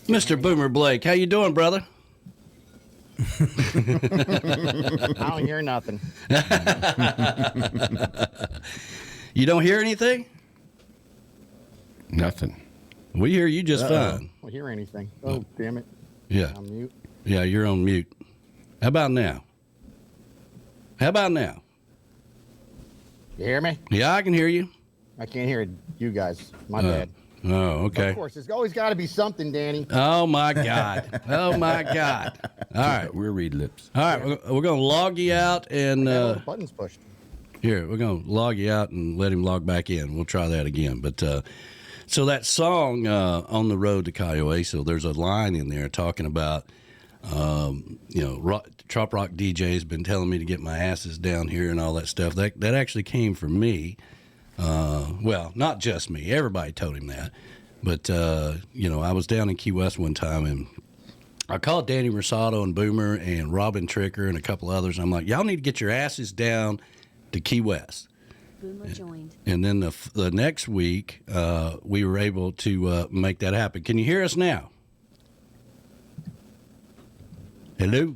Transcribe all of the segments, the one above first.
Mr. Boomer Blake, how you doing, brother? I don't hear nothing. You don't hear anything? Nothing. We hear you just fine. I don't hear anything. Oh, damn it. Yeah. I'm mute. Yeah, you're on mute. How about now? How about now? You hear me? Yeah, I can hear you. I can't hear you guys. My bad. Oh, okay. Of course, there's always got to be something, Danny. Oh, my God. Oh, my God. All right. We're read lips. All right, we're going to log you out and The button's pushed. here, we're going to log you out and let him log back in. We'll try that again. But so that song, On the Road to Cayo, so there's a line in there talking about, Trop Rock DJ's been telling me to get my asses down here and all that stuff. That actually came from me. Well, not just me. Everybody told him that. But, I was down in Key West one time, and I called Danny Rosado and Boomer and Robin Tricker and a couple others. I'm like, y'all need to get your asses down to Key West. Boomer joined. And then the next week, we were able to make that happen. Can you hear us now? Hello?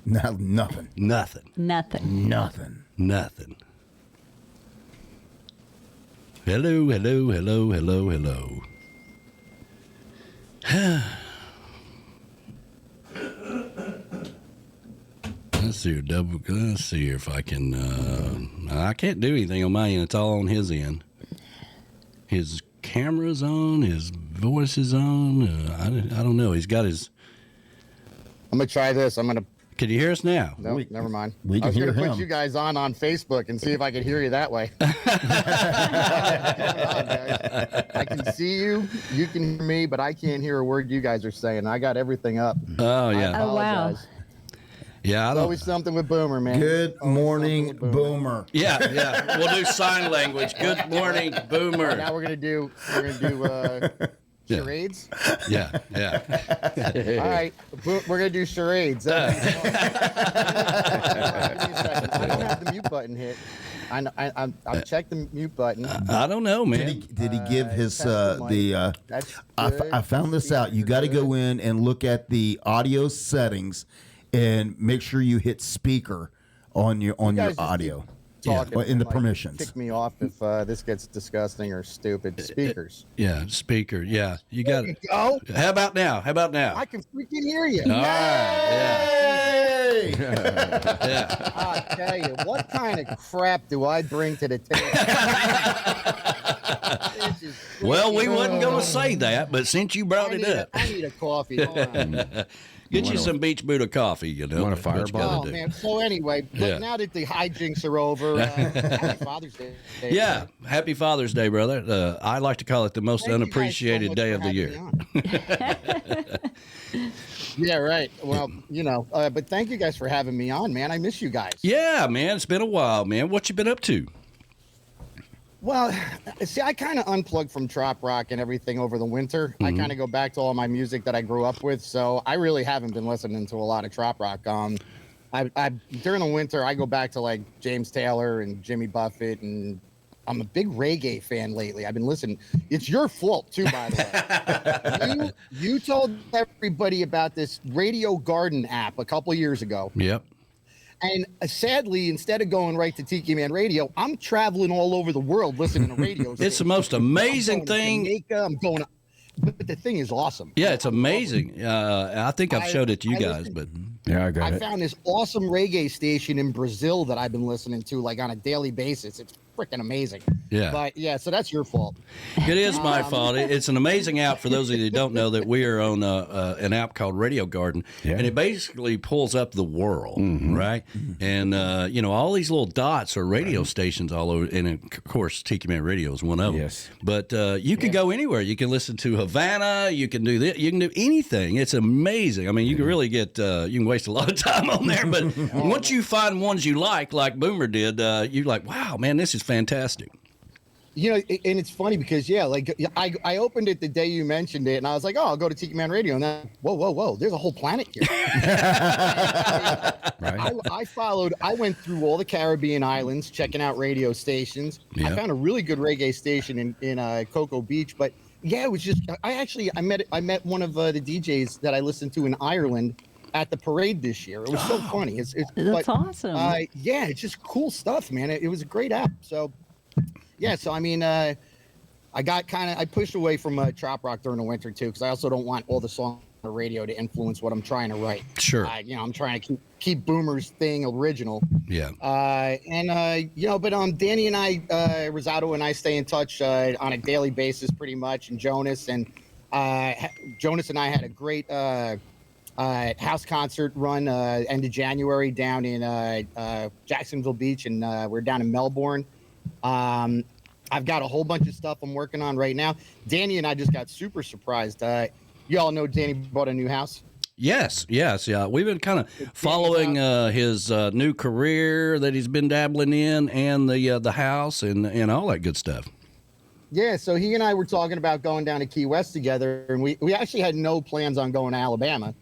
No, nothing. Nothing. Nothing. Nothing. Nothing. Hello, hello, hello, hello, hello. Let's see if I can. I can't do anything on my end. It's all on his end. His camera's on. His voice is on. I don't know. He's got his. I'm going to try this. Can you hear us now? No, never mind. We can I was hear going to him. put you guys on Facebook and see if I could hear you that way. I can see you. You can hear me, but I can't hear a word you guys are saying. I got everything up. Oh yeah. Oh, wow. Apologize. Yeah, I There's always don't. something with Boomer, man. Good Always morning, something with Boomer. Yeah. We'll do sign language. Good morning, Boomer. Now we're gonna do Yeah. charades. Yeah. All right, we're gonna do charades. Give me a second. I don't have the mute button hit. I've checked the mute button. I don't know, man. Did he give his Test the mic. That's good. I found this out. You got to go in and look at the audio settings and make sure you hit speaker on your guys just audio. Talking in the like, permissions. Kick me off if this gets disgusting or stupid. Speakers. Yeah, speaker. Yeah, you got it. Go. How about now? I can freaking hear you. All right. Hey! Yeah. I'll tell you, what kind of crap do I bring to the table? This is Well, we freaking- wasn't going to say that, but since you brought it up, I need a coffee. Hold on. get you some Beach Buddha coffee. You know, Want a that's what you fireball? gotta Oh, do. man. So anyway, Yeah. now that the hijinks are over, happy Father's Day. Yeah, happy Father's Day, brother. I like to call it the most Thank you guys so unappreciated much day for of the having year. me on. Yeah, right. Well, but thank you guys for having me on, man. I miss you guys. Yeah, man, it's been a while, man. What you been up to? Well, see, I kind of unplugged from trop rock and everything over the winter. I kind of go back to all my music that I grew up with, so I really haven't been listening to a lot of trop rock. I during the winter I go back to like James Taylor and Jimmy Buffett, and I'm a big reggae fan lately. I've been listening. It's your fault too, by the way. You told everybody about this Radio Garden app a couple years ago. Yep. And sadly, instead of going right to Tiki Man Radio, I'm traveling all over the world listening to radio. It's the stations. most amazing I'm going to thing. Jamaica, I'm going, but the thing is awesome. Yeah, it's amazing. I think I've showed it to you I guys, listen- but Yeah, I got I it. found this awesome reggae station in Brazil that I've been listening to like on a daily basis. It's freaking amazing. Yeah. But yeah, so that's your fault. it is my fault. It's an amazing app for those of you that don't know that we are on an app called Radio Garden, Yeah. and it basically pulls up the world, right? And all these little dots are radio stations all over, and of course, Tiki Man Radio is one of them. Yes. But you can go anywhere. You can listen to Havana. You can do this. You can do anything. It's amazing. I mean, you can really get. You can waste a lot of time on there, but once you find ones you like Boomer did, you're like, wow, man, this is fantastic. And it's funny because I opened it the day you mentioned it, and I was like, oh, I'll go to Tiki Man Radio, and then whoa, there's a whole planet here. Right. I went through all the Caribbean islands checking out radio stations. Yeah. I found a really good reggae station in Cocoa Beach, but Yeah, it was just I met one of the DJs that I listened to in Ireland at the parade this year. It was so funny. That's awesome. Yeah, it's just cool stuff, man. It was a great app. So yeah, so I mean, I pushed away from trop rock during the winter too, because I also don't want all the songs on the radio to influence what I'm trying to write. Sure. I'm trying to keep Boomer's thing original. Yeah. But Danny and I, Rosado and I stay in touch on a daily basis pretty much, and Jonas and Jonas and I had a great house concert run end of January down in Jacksonville Beach, and we're down in Melbourne. I've got a whole bunch of stuff I'm working on right now. Danny and I just got super surprised. You all know Danny bought a new house? Yes. Yeah. We've been kind of following his new career that he's been dabbling in, and the house and all that good stuff. Yeah, so he and I were talking about going down to Key West together, and we actually had no plans on going to Alabama.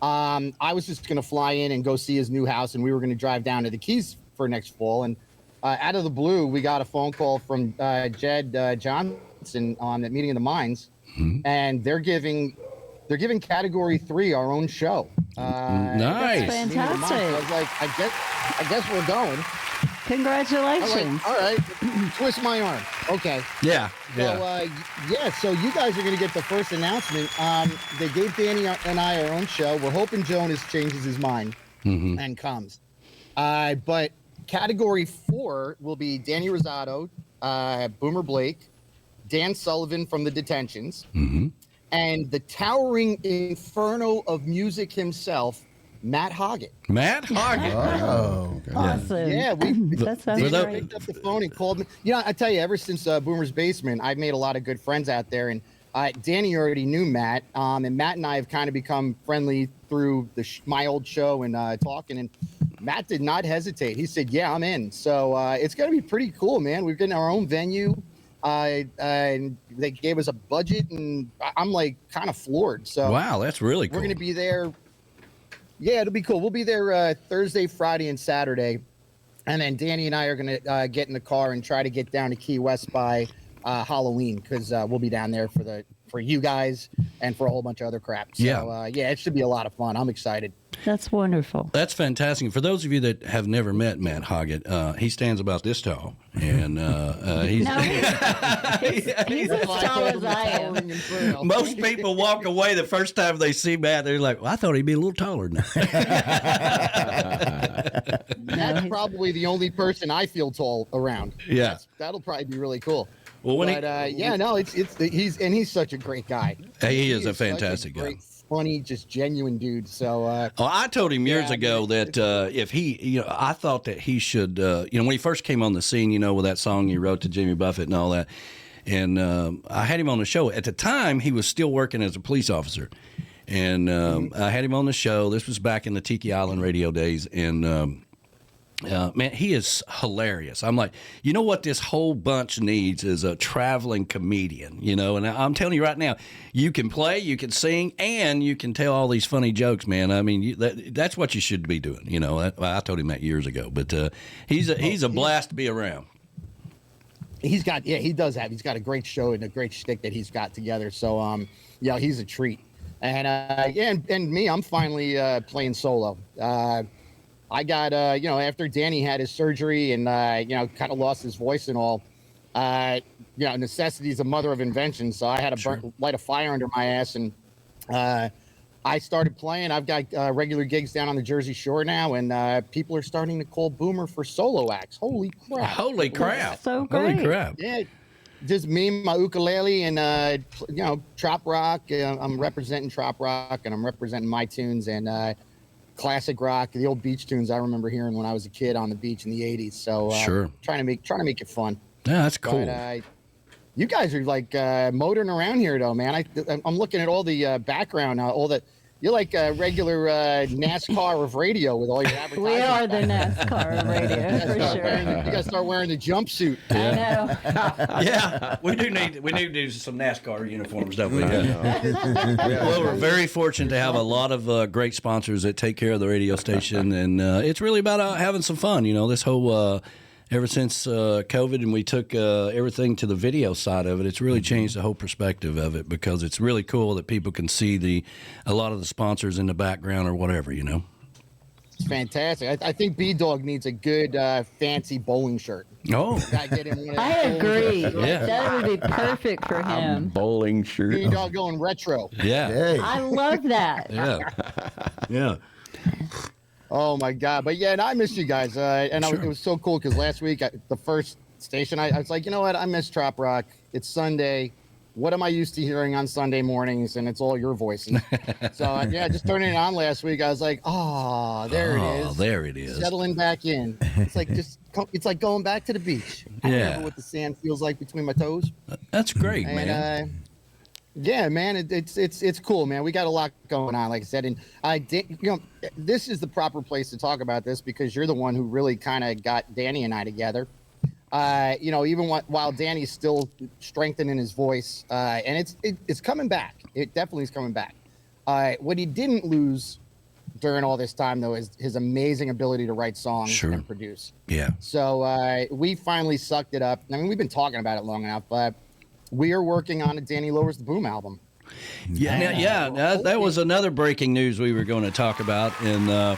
I was just going to fly in and go see his new house, and we were going to drive down to the Keys for next fall. And out of the blue, we got a phone call from Jed Johnson on the Meeting of the Minds, and they're giving Category 3 our own show. Nice. That's fantastic. I was like, I guess we're going. Congratulations. All right, twist my arm. Okay. Yeah. So you guys are going to get the first announcement. They gave Danny and I our own show. We're hoping Jonas changes his mind and comes. But Category 4 will be Danny Rosado, Boomer Blake, Dan Sullivan from the Detentions, and the towering inferno of music himself, Matt Hoggett. Matt Hoggett. Oh, okay. Awesome. Yeah, that sounds Danny great. picked up the phone and called me. I tell you, ever since Boomer's Basement, I've made a lot of good friends out there, and Danny already knew Matt, and Matt and I have kind of become friendly through my old show and talking, and Matt did not hesitate. He said, yeah, I'm in. So it's going to be pretty cool, man. We're getting our own venue. And they gave us a budget, and I'm like kind of floored. So Wow, that's really cool. we're going to be there. Yeah, it'll be cool. We'll be there Thursday, Friday, and Saturday. And then Danny and I are going to get in the car and try to get down to Key West by Halloween, because we'll be down there for you guys and for a whole bunch of other crap. So, it should be a lot of fun. I'm excited. That's wonderful. That's fantastic. For those of you that have never met Matt Hoggett, he stands about this tall, and he's No, he's as tall as I am. most people walk away the first time they see Matt. They're like, "Well, I thought he'd be a little taller than that." That's probably the only person I feel tall around. Yeah. That'll probably be really cool. Well, when he's such a great guy. he is a such fantastic guy. great, funny, just genuine dude. So I told him years Yeah, ago that if he, I thought that he should, when he first came on the scene, with that song he wrote to Jimmy Buffett and all that, and I had him on the show. At the time, he was still working as a police officer, and I had him on the show. This was back in the Tiki Island radio days, and man, he is hilarious. I'm like, you know what this whole bunch needs is a traveling comedian, and I'm telling you right now, you can play, you can sing, and you can tell all these funny jokes, man. I mean, that's what you should be doing, I told him that years ago, but he's a blast to be around. he's got a great show and a great shtick that he's got together. So he's a treat. And and me, I'm finally playing solo. I got, after Danny had his surgery and, kind of lost his voice and all, necessity is a mother of invention. So I had to light a fire under my ass, and I started playing. I've got regular gigs down on the Jersey Shore now, and people are starting to call Boomer for solo acts. Holy crap. Holy crap. So great. Holy crap. Yeah. Just me, my ukulele, and, trop rock. I'm representing trop rock, and I'm representing my tunes, and classic rock, the old beach tunes I remember hearing when I was a kid on the beach in the 80s. So sure. trying to make it fun. Yeah, that's cool. But, you guys are like motoring around here, though, man. I'm looking at all the background, all the. You're like a regular NASCAR of radio with all your advertising. We are the NASCAR of radio, for sure. You got to start wearing the jumpsuit. I know. Yeah, we need to do some NASCAR uniforms, don't we? Well, we're very fortunate to have a lot of great sponsors that take care of the radio station, and it's really about having some fun. This whole ever since COVID and we took everything to the video side of it, it's really changed the whole perspective of it, because it's really cool that people can see a lot of the sponsors in the background or whatever, you know. It's fantastic. I think B-Dog needs a good fancy bowling shirt. Oh, Gotta get him one of I those agree. bowling shirts. Yeah. That would be perfect for him. Bowling shirt. B-Dog going retro. yeah. Hey. I love that. Yeah. Yeah. Oh my God! But yeah, and I miss you guys. And Sure. it was so cool because last week, the first station, I was like, you know what? I miss Trop Rock. It's Sunday. What am I used to hearing on Sunday mornings? And it's all your voices. So yeah, just turning it on last week, I was like, oh, there it is. There it is. Settling back in. It's like it's like going back to the beach. I Yeah. remember what the sand feels like between my toes. That's great, And man. yeah, man, it's cool, man. We got a lot going on, like I said, and this is the proper place to talk about this because you're the one who really kind of got Danny and I together. Even while Danny's still strengthening his voice, and it's coming back. It definitely is coming back. What he didn't lose during all this time, though, is his amazing ability to write songs Sure. and produce. Yeah. So we finally sucked it up. I mean, we've been talking about it long enough, but we are working on a Danny Lowers the Boom album. That was another breaking news we were going to talk about. And,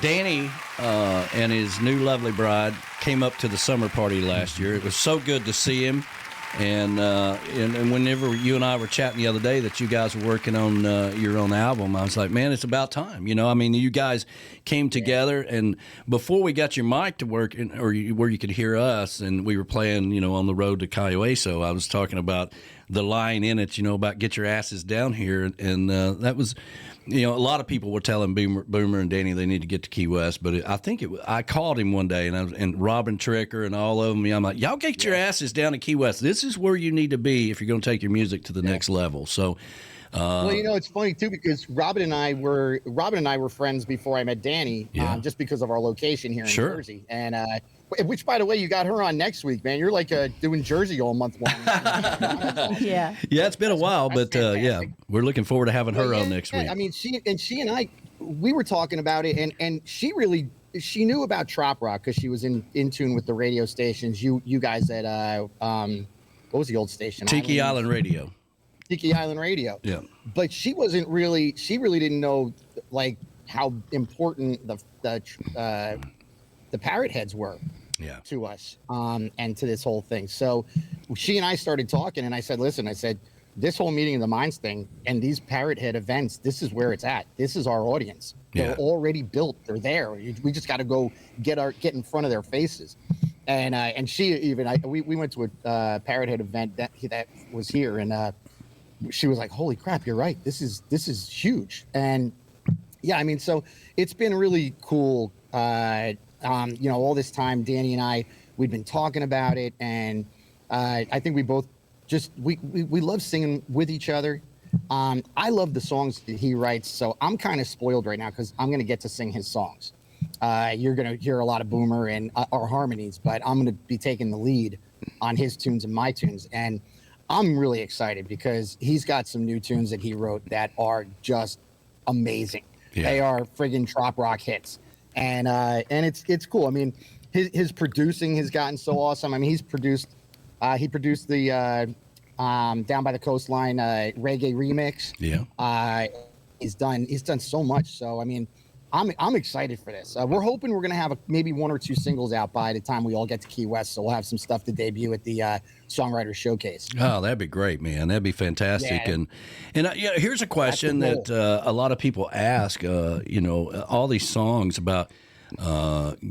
Danny and his new lovely bride came up to the summer party last year. It was so good to see him. And whenever you and I were chatting the other day that you guys were working on your own album, I was like, man, it's about time. You guys came together, and before we got your mic to work, where you could hear us, and we were playing, on the road to Cayoeso, I was talking about the line in it, about get your asses down here, and that was. A lot of people were telling Boomer and Danny they need to get to Key West, but I called him one day, and Robin Tricker and all of them. I'm like, y'all get your asses down to Key West. This is where you need to be if you're going to take your music to the next level. So, well, it's funny too because Robin and I were friends before I met Danny, just because of our location here in Sure. Jersey, and which, by the way, you got her on next week, man. You're like doing Jersey all month long. Yeah. yeah, it's been a while, That's but fantastic. we're looking forward to having her on next week. I mean, she and I, we were talking about it, and she knew about Trop Rock because she was in tune with the radio stations. You guys at what was the old station? Tiki Island Radio. Tiki Island Radio. Yeah. But she really didn't know like how important the parrot heads were to us and to this whole thing. So she and I started talking, and I said, listen, this whole Meeting of the Minds thing and these parrot head events, this is where it's at. This is our audience. They're already built. They're there. We just got to go get in front of their faces. And she even, we went to a parrot head event that was here, and she was like, holy crap, you're right. This is huge. And yeah, I mean, so it's been really cool. All this time, Danny and I, we've been talking about it, and I think we both we love singing with each other. I love the songs that he writes, so I'm kind of spoiled right now because I'm going to get to sing his songs. You're going to hear a lot of Boomer and our harmonies, but I'm going to be taking the lead on his tunes and my tunes, and I'm really excited because he's got some new tunes that he wrote that are just amazing. Yeah. They are friggin' Trop Rock hits. And it's cool. I mean, his producing has gotten so awesome. I mean, he produced the Down by the Coastline reggae remix. Yeah. He's done so much. So I mean, I'm excited for this. We're hoping we're gonna have maybe one or two singles out by the time we all get to Key West. So we'll have some stuff to debut at the Songwriters Showcase. Oh, that'd be great, man. That'd be fantastic. Yeah. And here's a question that a lot of people ask. All these songs about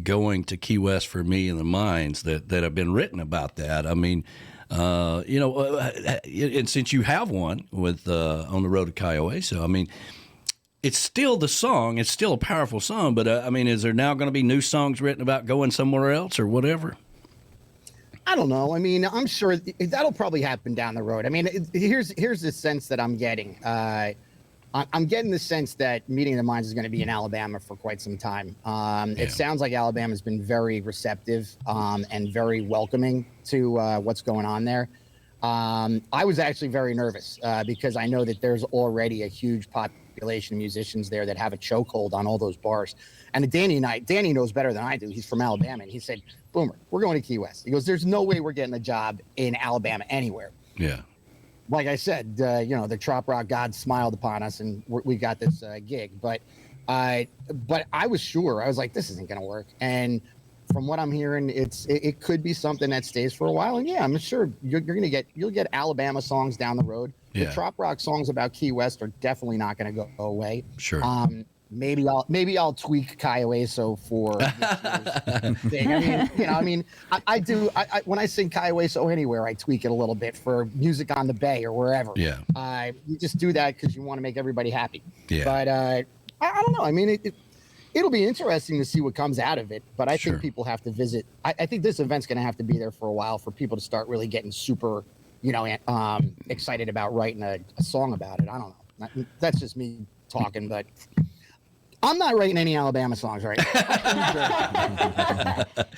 going to Key West for me and the Mines that have been written about that. I mean, and since you have one with On the Road to Cayoeso, I mean, it's still the song. It's still a powerful song. But I mean, is there now going to be new songs written about going somewhere else or whatever? I don't know. I mean, I'm sure that'll probably happen down the road. I mean, here's the sense that I'm getting. I'm getting the sense that Meeting of the Minds is going to be in Alabama for quite some time. It sounds like Alabama's been very receptive and very welcoming to what's going on there. I was actually very nervous because I know that there's already a huge population of musicians there that have a chokehold on all those bars. And Danny knows better than I do. He's from Alabama, and he said, "Boomer, we're going to Key West." He goes, "There's no way we're getting a job in Alabama anywhere." Yeah. Like I said, the trop rock gods smiled upon us, and we got this gig. But I was sure. I was like, this isn't going to work. And from what I'm hearing, it could be something that stays for a while. And yeah, I'm sure you'll get Alabama songs down the road. Yeah. The trop rock songs about Key West are definitely not going to go away. Sure. Maybe I'll tweak Kiowaso for this year's thing. I do. When I sing Kiowaso anywhere, I tweak it a little bit for Music on the Bay or wherever. Yeah. You just do that because you want to make everybody happy. Yeah. But I don't know. I mean, it'll be interesting to see what comes out of it. But I Sure. think people have to visit. I think this event's going to have to be there for a while for people to start really getting super, excited about writing a song about it. I don't know. That's just me talking, but I'm not writing any Alabama songs right now.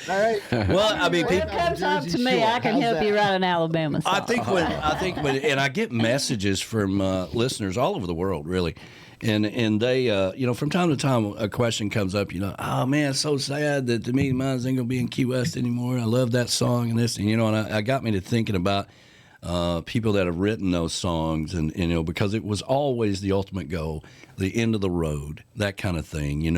All right. Well, I mean, When it comes up to me, I can help you write an Alabama song. I think when and I get messages from listeners all over the world, really, and they, from time to time, a question comes up. Oh man, it's so sad that the Meeting Minds ain't gonna be in Key West anymore. I love that song and this, and I got me to thinking about people that have written those songs, and because it was always the ultimate goal, the end of the road, that kind of thing, and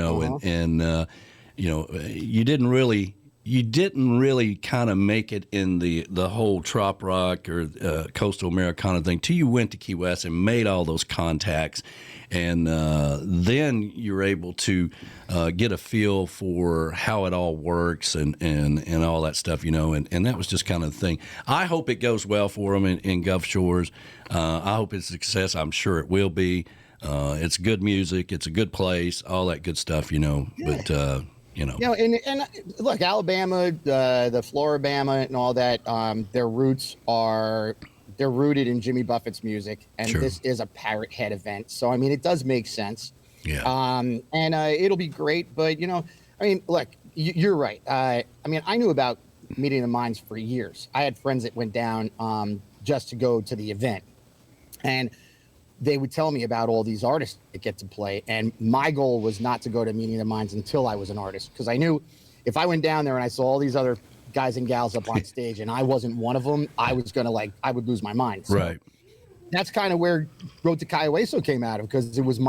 you didn't really kind of make it in the whole trop rock or coastal Americana thing till you went to Key West and made all those contacts, and then you're able to get a feel for how it all works and all that stuff, and that was just kind of the thing. I hope it goes well for them in Gulf Shores. I hope it's a success. I'm sure it will be. It's good music. It's a good place. All that good stuff, Yeah. But and look, Alabama, the Floribama, and all that. Their roots they're rooted in Jimmy Buffett's music, and Sure. this is a Parrot Head event, so I mean, it does make sense. yeah, It'll be great, but look, you're right. I knew about Meeting the Minds for years. I had friends that went down just to go to the event, and they would tell me about all these artists that get to play. And my goal was not to go to Meeting the Minds until I was an artist, because I knew if I went down there and I saw all these other guys and gals up on stage and I wasn't one of them, I would lose my mind. So right. that's kind of where Road to Kiowaso came out of, because it was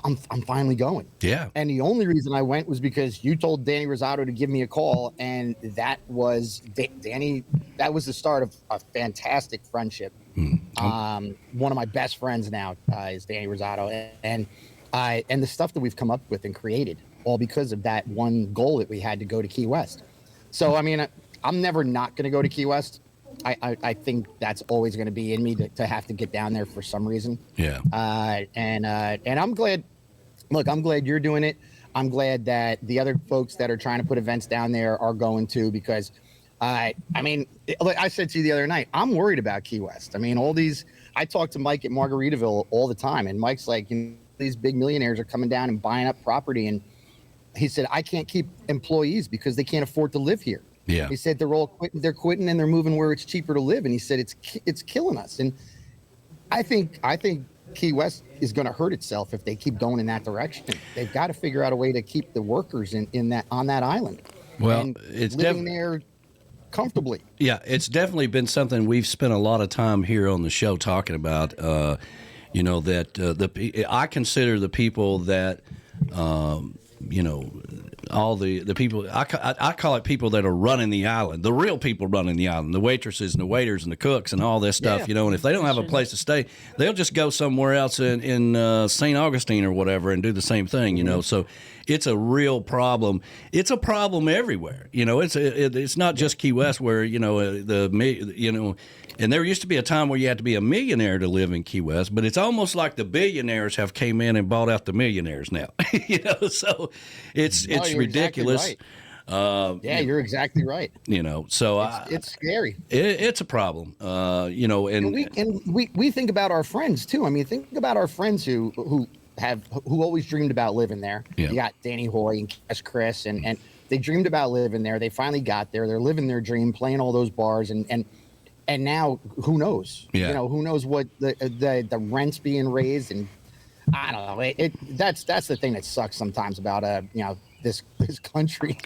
I'm finally going. Yeah. And the only reason I went was because you told Danny Rosado to give me a call, and that was Danny. That was the start of a fantastic friendship. One of my best friends now is Danny Rosado, and the stuff that we've come up with and created, all because of that one goal that we had to go to Key West. So I mean, I'm never not going to go to Key West. I think that's always going to be in me to have to get down there for some reason. Yeah. And I'm glad. Look, I'm glad you're doing it. I'm glad that the other folks that are trying to put events down there are going to, because like I said to you the other night, I'm worried about Key West. I mean, I talk to Mike at Margaritaville all the time, and Mike's like, these big millionaires are coming down and buying up property, and he said, I can't keep employees because they can't afford to live here. Yeah. He said they're quitting and they're moving where it's cheaper to live, and he said it's killing us. And I think Key West is going to hurt itself if they keep going in that direction. They've got to figure out a way to keep the workers on that island. Well, and it's living there comfortably. Yeah, it's definitely been something we've spent a lot of time here on the show talking about. I consider the people that, all the people, I call it people that are running the island, the real people running the island, the waitresses and the waiters and the cooks and all this stuff, and if they don't have a place to stay, they'll just go somewhere else in St. Augustine or whatever and do the same thing, So it's a real problem. It's a problem everywhere. It's not just Key West where, and there used to be a time where you had to be a millionaire to live in Key West, but it's almost like the billionaires have came in and bought out the millionaires now. So it's ridiculous. Exactly right. You're exactly right. So it's scary. It's a problem. And we think about our friends too. I mean, think about our friends who always dreamed about living there. Yeah. You got Danny Hoy and Chris, and they dreamed about living there. They finally got there. They're living their dream, playing all those bars, and and now who knows? Yeah. You know, who knows what the rent's being raised, and I don't know. That's the thing that sucks sometimes about you know, this country.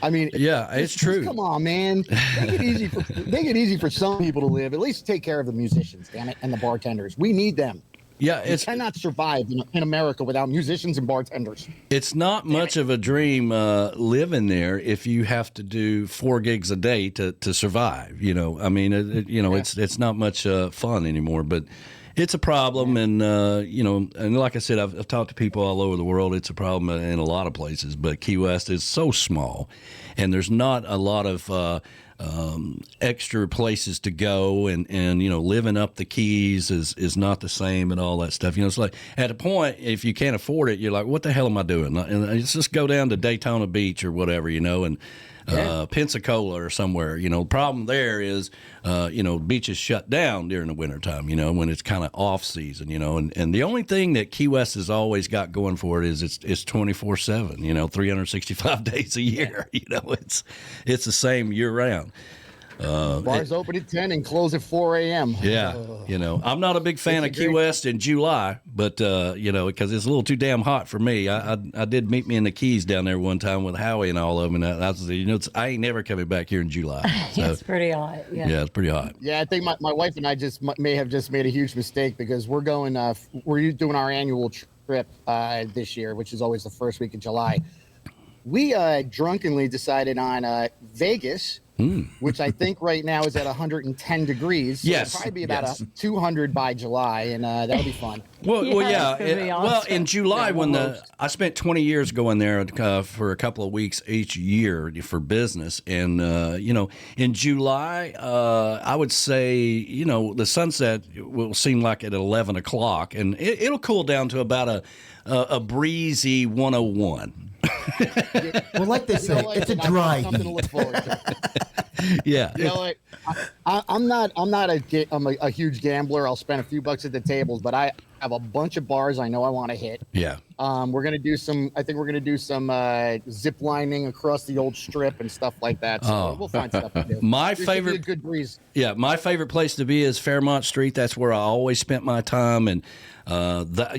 I mean, Yeah, it's true. Come on, man. Make it easy for some people to live. At least take care of the musicians, damn it, and the bartenders. We need them. Yeah, You cannot survive in America without musicians and bartenders. it's not much of a dream living there if you have to do 4 gigs a day to survive. You know, I mean, it's not much fun anymore, but it's a problem. And, you know, and like I said, I've talked to people all over the world. It's a problem in a lot of places, but Key West is so small and there's not a lot of extra places to go, and you know, living up the Keys is not the same and all that stuff. You know, it's like at a point, if you can't afford it, you're like, what the hell am I doing? And let's just go down to Daytona Beach or whatever, you know, and Pensacola or somewhere. You know, the problem there is, you know, beaches shut down during the wintertime, you know, when it's kind of off season, you know, and the only thing that Key West has always got going for it is it's 24/7, you know, 365 days a year. You know, it's the same year round. Bars open at 10 and close at 4 a.m. Yeah, you know, I'm not a big fan of Key West in July, but you know, because it's a little too damn hot for me. I did meet me in the Keys down there one time with Howie and all of them, and I was, you know, I ain't never coming back here in July. So, It's pretty hot. Yeah. yeah, it's pretty hot. Yeah, I think my wife and I may have made a huge mistake because we're going we're doing our annual trip this year, which is always the first week of July. We drunkenly decided on Vegas, which I think right now is at 110 degrees. So Yes, it'll probably be about yes. 200 by July, and that'll be fun. Well, Yeah, well, yeah. that's gonna be Well, awesome. in July, Yeah, when almost. I spent 20 years going there for a couple of weeks each year for business, and you know, in July, I would say, you know, the sunset will seem like at 11 o'clock, and it'll cool down to about a breezy 101. Well, like they say, Like, it's a I've got dry something to heat. look forward to. Yeah. You know, like, I'm not a huge gambler. I'll spend a few bucks at the tables, but I have a bunch of bars I know I want to hit. Yeah. We're gonna do some. I think we're gonna do some zip lining across the old strip and stuff like that. So we'll find stuff to do. My There should be favorite- a good breeze. Yeah, my favorite place to be is Fairmont Street. That's where I always spent my time, and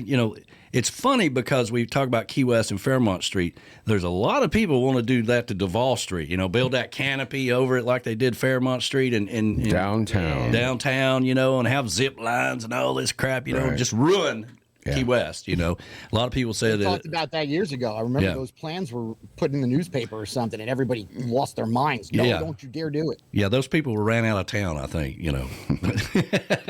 you know, it's funny because we talk about Key West and Fairmont Street. There's a lot of people want to do that to Duval Street. You know, build that canopy over it like they did Fairmont Street and downtown. You know, and have zip lines and all this crap. You know, Right. just ruin Key West. You know, a lot of people say We that. talked about that years ago. I remember Yeah. those plans were put in the newspaper or something, and everybody lost their minds. No, Yeah. don't you dare do it. Yeah, those people ran out of town. I think. You know.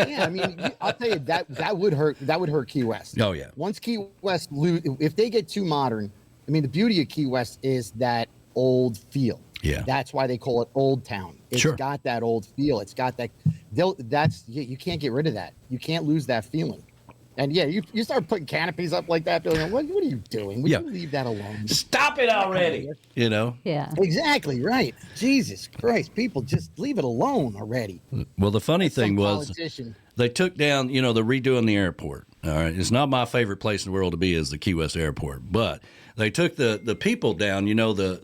Yeah, I mean, I'll tell you that would hurt. That would hurt Key West. Oh, yeah. Once Key West if they get too modern, I mean, the beauty of Key West is that old feel. Yeah. That's why they call it Old Town. It's Sure. got that old feel. It's got that. You can't get rid of that. You can't lose that feeling. And yeah, you start putting canopies up like that, Billy. What are you doing? Would Yeah. you leave that alone? Stop it already. You know. Yeah. Exactly right. Jesus Christ, people just leave it alone already. Well, the funny thing Some was. politician. They took down, you know, they're redoing the airport. All right, it's not my favorite place in the world to be is the Key West Airport, but they took the people down. You know, the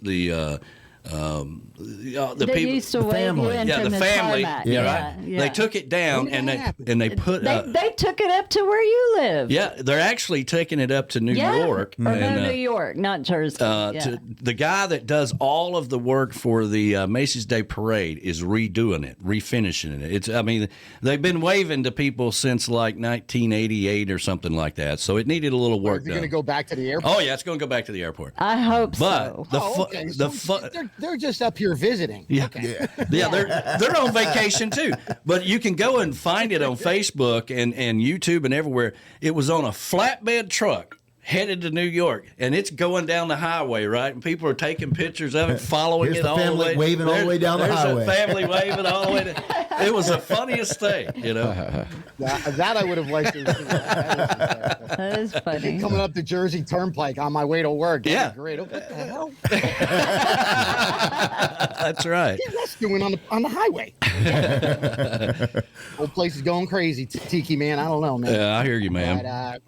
They people. used to wave family. you in Yeah, from the family. tarmac. Yeah, right. They took it down When did and that they happen? put. They took it up to where you live. Yeah, they're actually taking it up to New Yeah. York. Or and, no, New York, not Jersey. Yeah. to the guy that does all of the work for the Macy's Day Parade is redoing it, refinishing it. I mean, they've been waving to people since like 1988 or something like that. So it needed a little work Is it done. going to go back to the airport? Oh yeah, it's going to go back to the airport. I hope But so. Okay. the So they're just up here visiting. yeah, Okay. yeah, they're on vacation too. But you can go and find it on Facebook and YouTube and everywhere. It was on a flatbed truck headed to New York, and it's going down the highway, right? And people are taking pictures of it, following Here's it the all the family way, waving all the way down the there's highway. a family waving all the way. It was the funniest thing, you know. That I would have liked to have seen. That is funny. Coming up the Jersey Turnpike on my way to work. That'd Yeah. be great. What the hell? That's right. What's doing on the highway? Whole place is going crazy. Tiki Man, I don't know, man. Yeah, I hear you, man. But,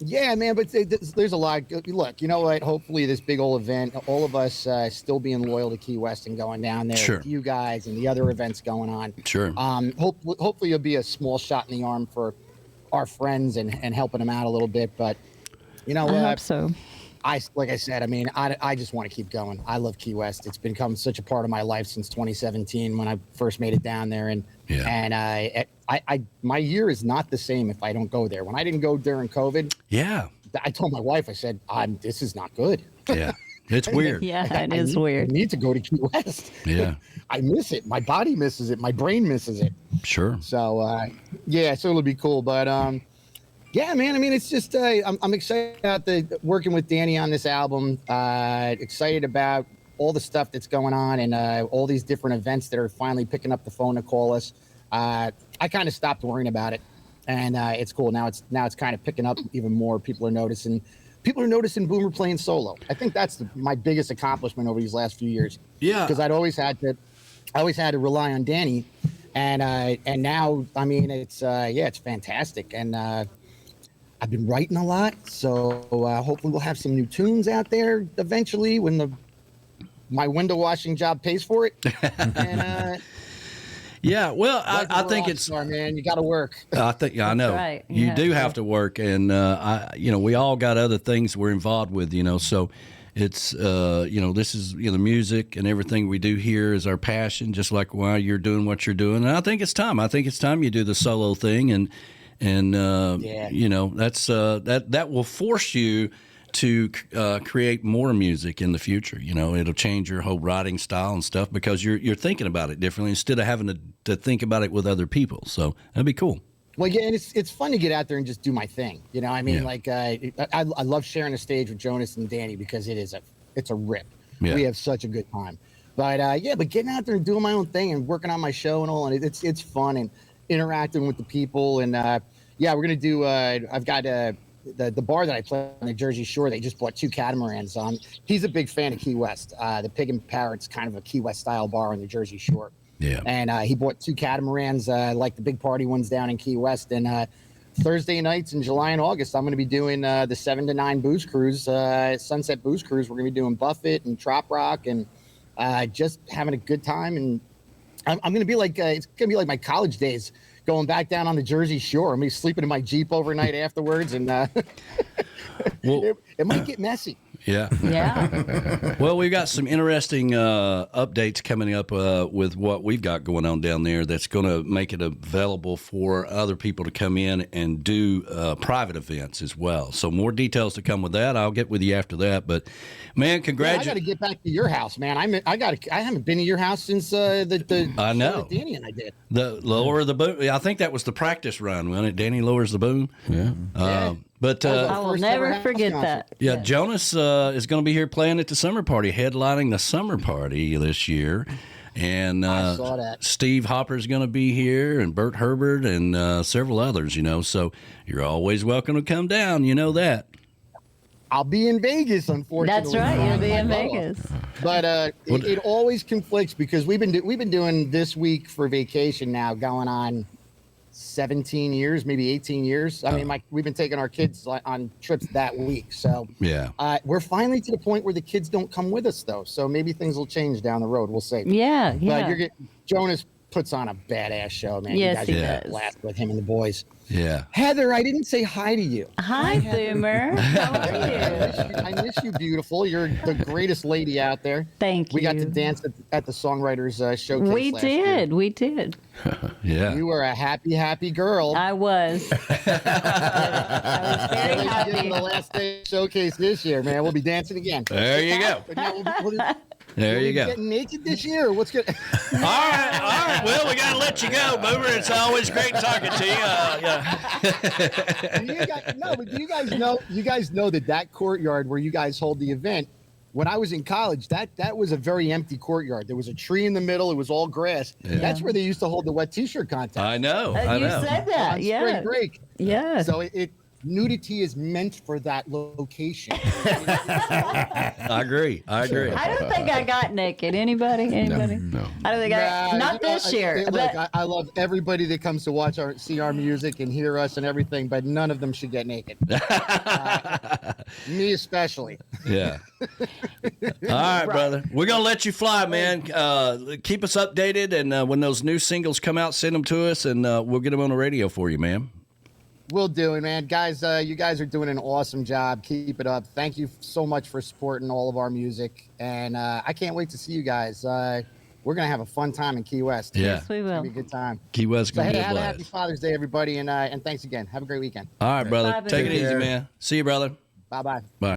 Yeah, man, but there's a lot. Look, you know what? Hopefully, this big old event, all of us still being loyal to Key West and going down there Sure. with you guys and the other events going on. Sure. Hopefully, it'll be a small shot in the arm for our friends and helping them out a little bit. But you know I what? hope so. Like I said, I mean, I just want to keep going. I love Key West. It's become such a part of my life since 2017 when I first made it down there, and my year is not the same if I don't go there. When I didn't go during COVID, Yeah. I told my wife, I said, this is not good. Yeah. It's weird. Yeah, it is I weird. need to go to Key West. Yeah. I miss it. My body misses it. My brain misses it. Sure. So, so it'll be cool. But, yeah, man, I mean, it's just, I'm excited about working with Danny on this album. Excited about all the stuff that's going on and all these different events that are finally picking up the phone to call us. I kind of stopped worrying about it, and it's cool. Now it's kind of picking up even more. People are noticing Boomer playing solo. I think that's my biggest accomplishment over these last few years. Yeah. Because I'd always had to rely on Danny, and now, I mean, it's fantastic. And I've been writing a lot, so hopefully we'll have some new tunes out there eventually when my window washing job pays for it. And Yeah. Well, I think it's. Man, you got to work. I know. right. You Yeah. do have to work, and we all got other things we're involved with, so it's this is the music and everything we do here is our passion, just like why you're doing what you're doing. And I think it's time you do the solo thing, and that's that will force you to create more music in the future. It'll change your whole writing style and stuff because you're thinking about it differently instead of having to think about it with other people. So that'd be cool. Well, yeah, and it's fun to get out there and just do my thing. I mean, I love sharing a stage with Jonas and Danny because it's a rip. Yeah. We have such a good time. But but getting out there and doing my own thing and working on my show and all, and it's fun and interacting with the people. And we're gonna do. I've got the bar that I play on the Jersey Shore. They just bought 2 catamarans. He's a big fan of Key West. The Pig and Parrot's kind of a Key West style bar on the Jersey Shore. Yeah. And he bought 2 catamarans, like the big party ones down in Key West. And Thursday nights in July and August, I'm going to be doing the 7 to 9 booze cruise, Sunset Booze Cruise. We're going to be doing Buffett and Trop Rock and just having a good time. And I'm going to be like, it's going to be like my college days, going back down on the Jersey Shore. I'm going to be sleeping in my Jeep overnight afterwards. And it might get messy. Yeah. Yeah. Well, we've got some interesting updates coming up with what we've got going on down there that's going to make it available for other people to come in and do private events as well. So more details to come with that. I'll get with you after that. But, man, congratulations. I got to get back to your house, man. I haven't been to your house since the I know. show that Danny and I did. The lower the boom. I think that was the practice run, wasn't it? Danny lowers the boom. Yeah. But I will First never ever house forget concert. that. yeah, Jonas is going to be here playing at the summer party, headlining the summer party this year. And I saw that. Steve Hopper's going to be here, and Bert Herbert, and several others, So you're always welcome to come down. You know that. I'll be in Vegas, unfortunately. That's right. You'll be in I know. Vegas. But it always conflicts because we've been doing this week for vacation now, going on 17 years, maybe 18 years. I mean, we've been taking our kids on trips that week. So Yeah. we're finally to the point where the kids don't come with us, though. So maybe things will change down the road. We'll see. Yeah. But Jonas puts on a badass show, man. Yes, you he guys have a does. blast with him and the boys. Yeah. Heather, I didn't say hi to you. Hi, Boomer. How are you? I miss you, beautiful. You're the greatest lady out there. Thank you. We got to dance at the songwriters showcase. We last year. did. We did. Yeah. You were a happy girl. I was. I was very Can't wait to get to happy. the last day showcase this year, man. We'll be dancing again. There you go. But now There you go. Getting naked this year? Or what's good? All right. Well, we got to let you go, Boomer. It's always great talking to you. Do you guys know? You guys know that courtyard where you guys hold the event. When I was in college, that was a very empty courtyard. There was a tree in the middle. It was all grass. Yeah. That's where they used to hold the wet T-shirt contest. I know. You said that. on Yeah. spring break. Yeah. So it nudity is meant for that location. I agree. I don't think I got naked. Anybody? Anybody? No. I don't think I. Not this year. Look, I love everybody that comes to watch see our music and hear us and everything, but none of them should get naked. Me especially. Yeah. All right, brother. We're gonna let you fly, man. Keep us updated, and when those new singles come out, send them to us, and we'll get them on the radio for you, man. We'll do it, man. Guys, you guys are doing an awesome job. Keep it up. Thank you so much for supporting all of our music, and I can't wait to see you guys. We're gonna have a fun time in Key West. Yeah. Yes, we It's will. gonna be a good time. Key West So gonna hey, be a have a happy blast. Father's Day, everybody, and thanks again. Have a great weekend. All right, brother. Bye, Take it baby. easy, man. See you, brother. Bye bye. Bye.